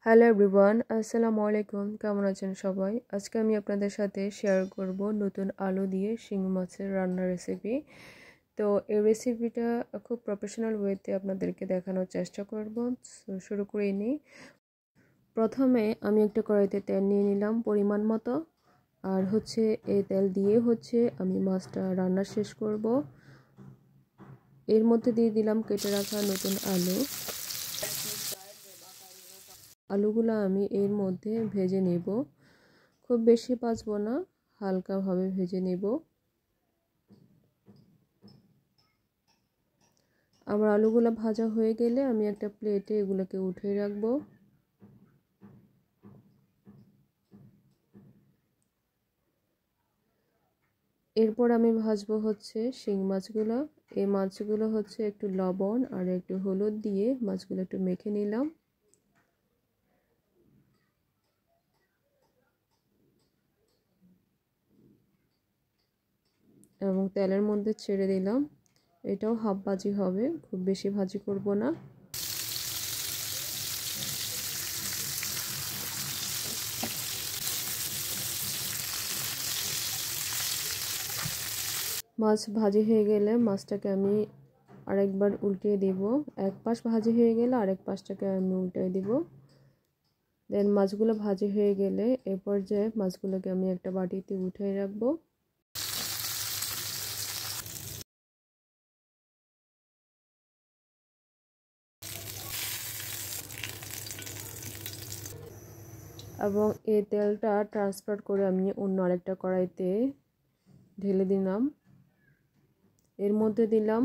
Hello everyone, আসসালামু আলাইকুম। কেমন আছেন সবাই? আজকে আমি আপনাদের সাথে শেয়ার করব নতুন আলু দিয়ে শিং মাছের রান্নার রেসিপি। তো এই রেসিপিটা খুব প্রফেশনাল ওয়েতে আপনাদেরকে দেখানোর চেষ্টা করব। শুরু করে নিই। প্রথমে আমি একটা কড়াইতে তেল নিয়ে নিলাম পরিমাণ মতো। আর এই তেল দিয়ে আমি মাছটা রান্না শেষ করব। এর মধ্যে দিয়ে দিলাম কেটে রাখা নতুন আলু। আলুগুলো আমি এর মধ্যে ভেজে নেব। খুব বেশি ভাজবো না, হালকাভাবে ভেজে নেব। আমার আলুগুলো ভাজা হয়ে গেলে আমি একটা প্লেটে এগুলোকে উঠিয়ে রাখবো। এরপর আমি ভাজবো শিং মাছগুলো। এই মাছগুলো একটু লবণ আর একটু হলুদ দিয়ে মাছগুলো একটু মেখে নিলাম। এবং তেলের মধ্যে ছেড়ে দিলাম। এটাও হাফ ভাজি হবে, খুব বেশি ভাজি করব না। মাছ ভাজি হয়ে গেলে মাছটাকে আমি আরেকবার উল্টিয়ে দিব। এক পাশ ভাজি হয়ে গেলে আরেক পাশটাকে আমি উল্টে দিব। দেন মাছগুলো ভাজি হয়ে গেলে এ পর্যায়ে মাছগুলোকে আমি একটা বাটিতে উঠিয়ে রাখবো। এবং এই তেলটা ট্রান্সফার করে আমি অন্য আরেকটা কড়াইতে ঢেলে দিলাম। এর মধ্যে দিলাম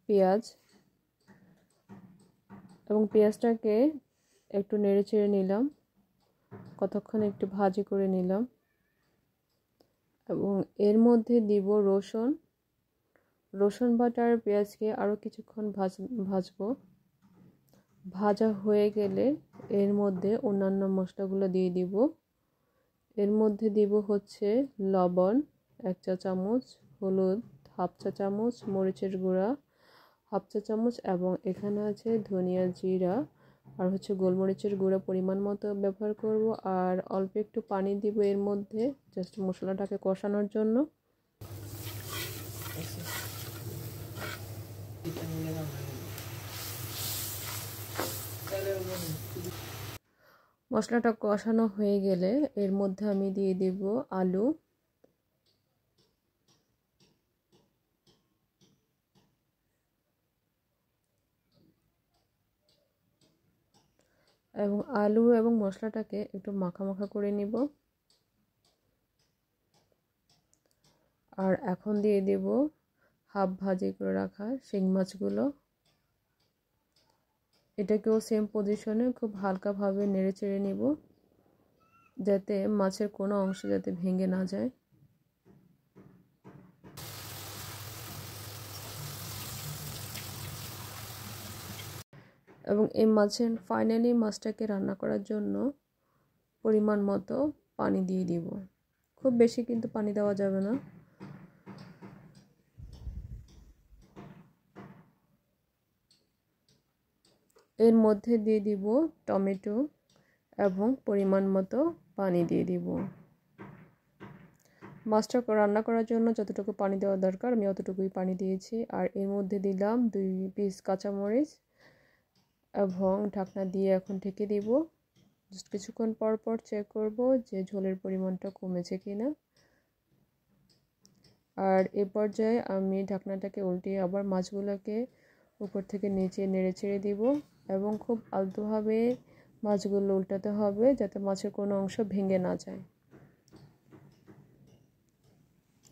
পেঁয়াজ এবং পেঁয়াজটাকে একটু নেড়ে চেড়ে নিলাম, কতক্ষণ একটু ভাজি করে নিলাম। এবং এর মধ্যে দিব রসুন বাটা আর পেঁয়াজকে আরও কিছুক্ষণ ভাজবো। ভাজা হয়ে গেলে এর মধ্যে অন্যান্য মশলাগুলো দিয়ে দিব। এর মধ্যে দিব লবণ 1 চা চামচ, হলুদ হাফ চা চামচ, মরিচের গুঁড়া হাফ চা চামচ এবং এখানে আছে ধনিয়া জিরা আর গোলমরিচের গুঁড়া পরিমাণ মতো ব্যবহার করব। আর অল্প একটু পানি দিব এর মধ্যে, জাস্ট মশলাটাকে কষানোর জন্য। মশলাটা কষানো হয়ে গেলে এর মধ্যে আমি দিয়ে দেব আলু। এবং আলু এবং মশলাটাকে একটু মাখা মাখা করে নিব। আর এখন দিয়ে দেব হাফ ভাজি করে রাখা শিং মাছগুলো। এটাকেও সেম পজিশনে খুব হালকাভাবে নেড়ে চেড়ে নিব, যাতে মাছের কোনো অংশ যাতে ভেঙে না যায়। এবং এই ফাইনালি মাছটাকে রান্না করার জন্য পরিমাণ মতো পানি দিয়ে দিব। খুব বেশি কিন্তু পানি দেওয়া যাবে না। এর মধ্যে দিয়ে দিব টমেটো এবং পরিমাণ মতো পানি দিয়ে দিব। মাছটা রান্না করার জন্য যতটুকু পানি দেওয়া দরকার আমি অতটুকুই পানি দিয়েছি। আর এর মধ্যে দিলাম 2 পিস কাঁচামরিচ এবং ঢাকনা দিয়ে এখন ঢেকে দিব। জাস্ট কিছুক্ষণ পর পর চেক করব যে ঝোলের পরিমাণটা কমেছে কিনা। আর এ পর্যায়ে আমি ঢাকনাটাকে উল্টিয়ে আবার মাছগুলোকে উপর থেকে নিচে নেড়ে চেড়ে দিব এবং খুব আলতোভাবে মাছগুলো উল্টাতে হবে, যাতে মাছের কোনো অংশ ভেঙে না যায়।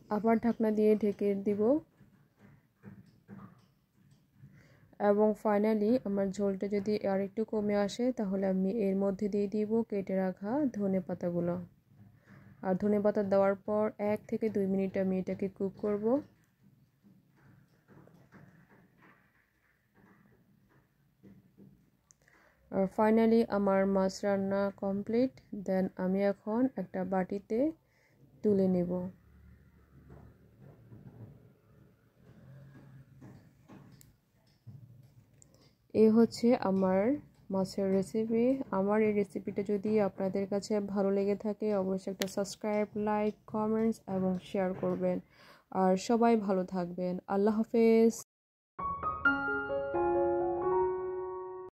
আবার ঢাকনা দিয়ে ঢেকে দিব। এবং ফাইনালি আমার ঝোলটা যদি আর একটু কমে আসে তাহলে আমি এর মধ্যে দিয়ে দিব কেটে রাখা ধনেপাতাগুলো। আর ধনেপাতা দেওয়ার পর 1 থেকে 2 মিনিট আমি এটাকে কুক করব। আর ফাইনালি আমার মাছ রান্না কমপ্লিট। দেন আমি এখন একটা বাটিতে তুলে নেব। এই আমার মাছের রেসিপি। আমার এই রেসিপিটা যদি আপনাদের কাছে ভালো লেগে থাকে অবশ্যই একটা সাবস্ক্রাইব, লাইক, কমেন্টস এবং শেয়ার করবেন। আর সবাই ভালো থাকবেন। আল্লাহ হাফেজ।